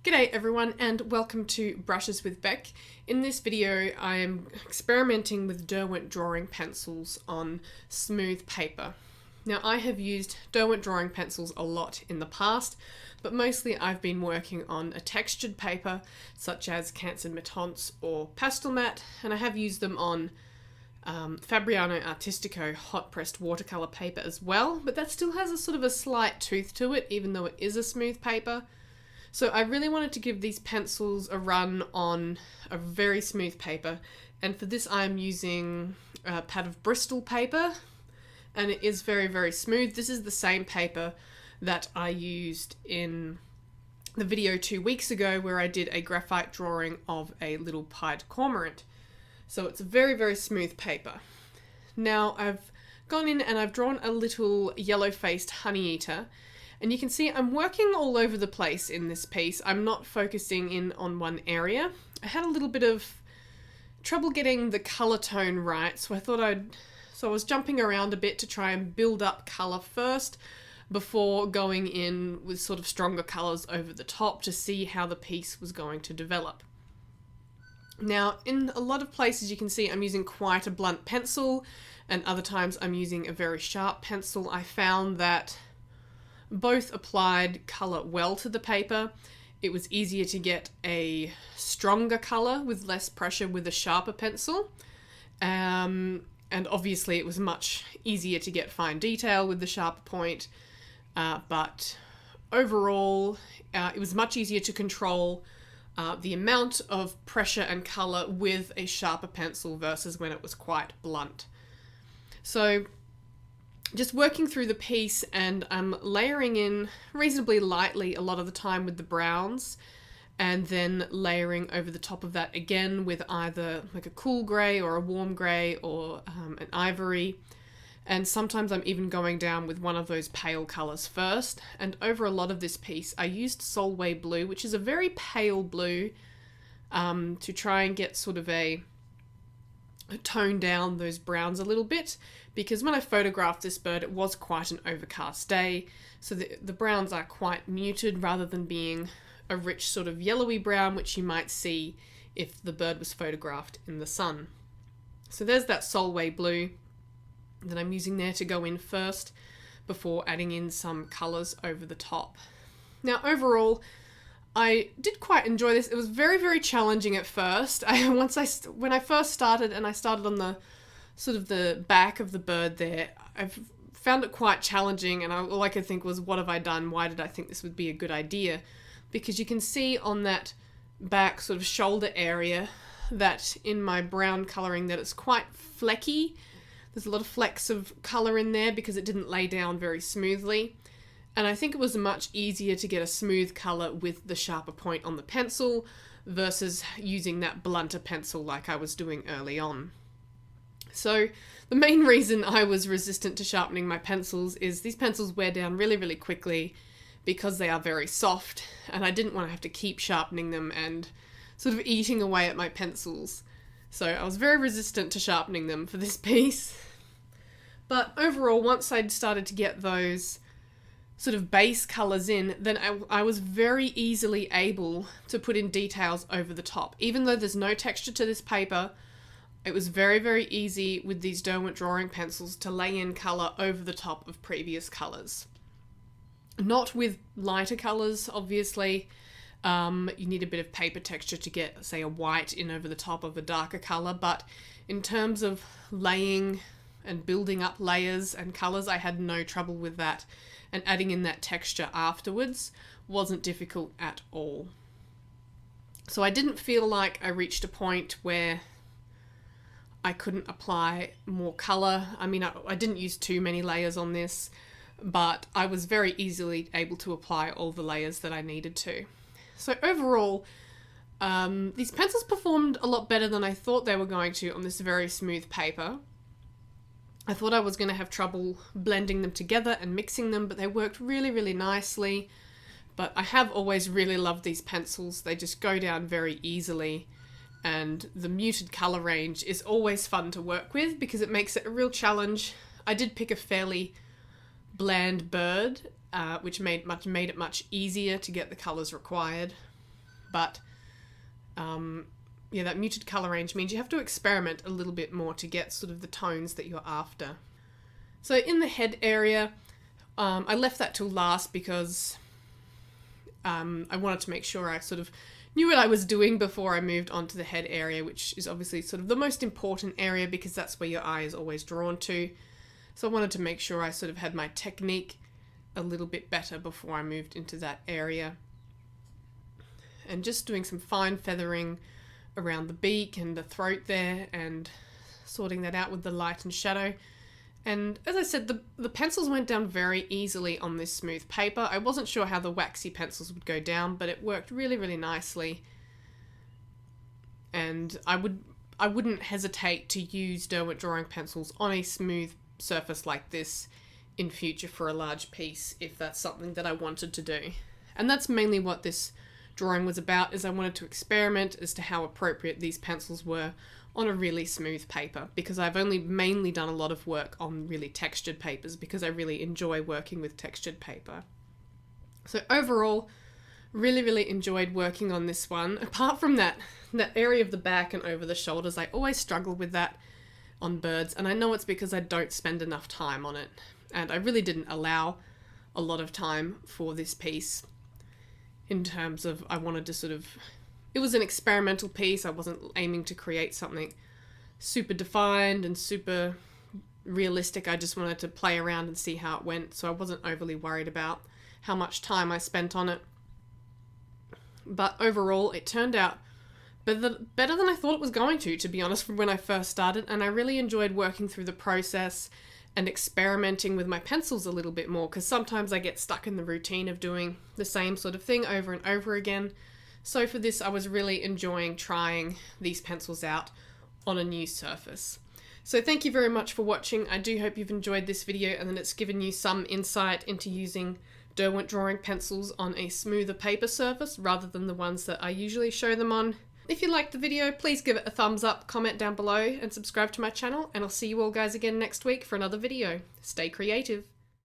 G'day everyone and welcome to Brushes with Beck. In this video I am experimenting with Derwent Drawing pencils on smooth paper. Now I have used Derwent Drawing pencils a lot in the past, but mostly I've been working on a textured paper such as Canson Mi-Teintes or Pastelmat, and I have used them on Fabriano Artistico hot pressed watercolour paper as well, but that still has a sort of a slight tooth to it even though it is a smooth paper. So I really wanted to give these pencils a run on a very smooth paper, and for this I'm using a pad of Bristol paper, and it is very, very smooth. This is the same paper that I used in the video 2 weeks ago where I did a graphite drawing of a little pied cormorant. So it's a very, very smooth paper. Now I've gone in and I've drawn a little yellow-faced honey-eater, and you can see I'm working all over the place in this piece. I'm not focusing in on one area. I had a little bit of trouble getting the colour tone right, so I was jumping around a bit to try and build up colour first before going in with sort of stronger colours over the top to see how the piece was going to develop. Now, in a lot of places you can see I'm using quite a blunt pencil, and other times I'm using a very sharp pencil. I found that both applied colour well to the paper. It was easier to get a stronger colour with less pressure with a sharper pencil. And obviously it was much easier to get fine detail with the sharper point. But overall, it was much easier to control the amount of pressure and colour with a sharper pencil versus when it was quite blunt. So just working through the piece, and I'm layering in reasonably lightly a lot of the time with the browns, and then layering over the top of that again with either like a cool grey or a warm grey or an ivory. And sometimes I'm even going down with one of those pale colours first. And over a lot of this piece I used Solway Blue, which is a very pale blue, to try and get sort of tone down those browns a little bit, because when I photographed this bird it was quite an overcast day, so the browns are quite muted rather than being a rich sort of yellowy brown which you might see if the bird was photographed in the sun. So there's that Solway Blue that I'm using there to go in first before adding in some colours over the top. Now overall I did quite enjoy this. It was very, very challenging at first. When I first started, and I started on the sort of the back of the bird there, I found it quite challenging, and all I could think was, what have I done? Why did I think this would be a good idea? Because you can see on that back sort of shoulder area that in my brown colouring that it's quite flecky. There's a lot of flecks of colour in there because it didn't lay down very smoothly. And I think it was much easier to get a smooth colour with the sharper point on the pencil versus using that blunter pencil like I was doing early on. So the main reason I was resistant to sharpening my pencils is these pencils wear down really, really quickly because they are very soft, and I didn't want to have to keep sharpening them and sort of eating away at my pencils. So I was very resistant to sharpening them for this piece. But overall, once I'd started to get those sort of base colours in, then I was very easily able to put in details over the top. Even though there's no texture to this paper, it was very, very easy with these Derwent Drawing pencils to lay in colour over the top of previous colours. Not with lighter colours, obviously. You need a bit of paper texture to get, say, a white in over the top of a darker colour, but in terms of laying and building up layers and colours, I had no trouble with that. And adding in that texture afterwards wasn't difficult at all. So I didn't feel like I reached a point where I couldn't apply more colour. I mean, I didn't use too many layers on this, but I was very easily able to apply all the layers that I needed to. So overall, these pencils performed a lot better than I thought they were going to on this very smooth paper. I thought I was going to have trouble blending them together and mixing them, but they worked really, really nicely. But I have always really loved these pencils. They just go down very easily, and the muted colour range is always fun to work with because it makes it a real challenge. I did pick a fairly bland bird, which made it much easier to get the colours required. but yeah, that muted colour range means you have to experiment a little bit more to get sort of the tones that you're after. So in the head area, I left that till last because I wanted to make sure I sort of knew what I was doing before I moved on to the head area, which is obviously sort of the most important area because that's where your eye is always drawn to. So I wanted to make sure I sort of had my technique a little bit better before I moved into that area. And just doing some fine feathering around the beak and the throat there and sorting that out with the light and shadow. And as I said, the pencils went down very easily on this smooth paper. I wasn't sure how the waxy pencils would go down, but it worked really, really nicely. And I wouldn't hesitate to use Derwent Drawing pencils on a smooth surface like this in future for a large piece if that's something that I wanted to do. And that's mainly what this drawing was about, is I wanted to experiment as to how appropriate these pencils were on a really smooth paper, because I've only mainly done a lot of work on really textured papers because I really enjoy working with textured paper. So overall, really, really enjoyed working on this one. Apart from that area of the back and over the shoulders, I always struggle with that on birds, and I know it's because I don't spend enough time on it, and I really didn't allow a lot of time for this piece in terms of I wanted to sort of, it was an experimental piece. I wasn't aiming to create something super defined and super realistic. I just wanted to play around and see how it went, so I wasn't overly worried about how much time I spent on it. But overall, it turned out better than I thought it was going to be honest, from when I first started, and I really enjoyed working through the process and experimenting with my pencils a little bit more, because sometimes I get stuck in the routine of doing the same sort of thing over and over again. So for this, I was really enjoying trying these pencils out on a new surface. So thank you very much for watching. I do hope you've enjoyed this video and that it's given you some insight into using Derwent Drawing pencils on a smoother paper surface rather than the ones that I usually show them on. If you liked the video, please give it a thumbs up, comment down below, and subscribe to my channel, and I'll see you all guys again next week for another video. Stay creative.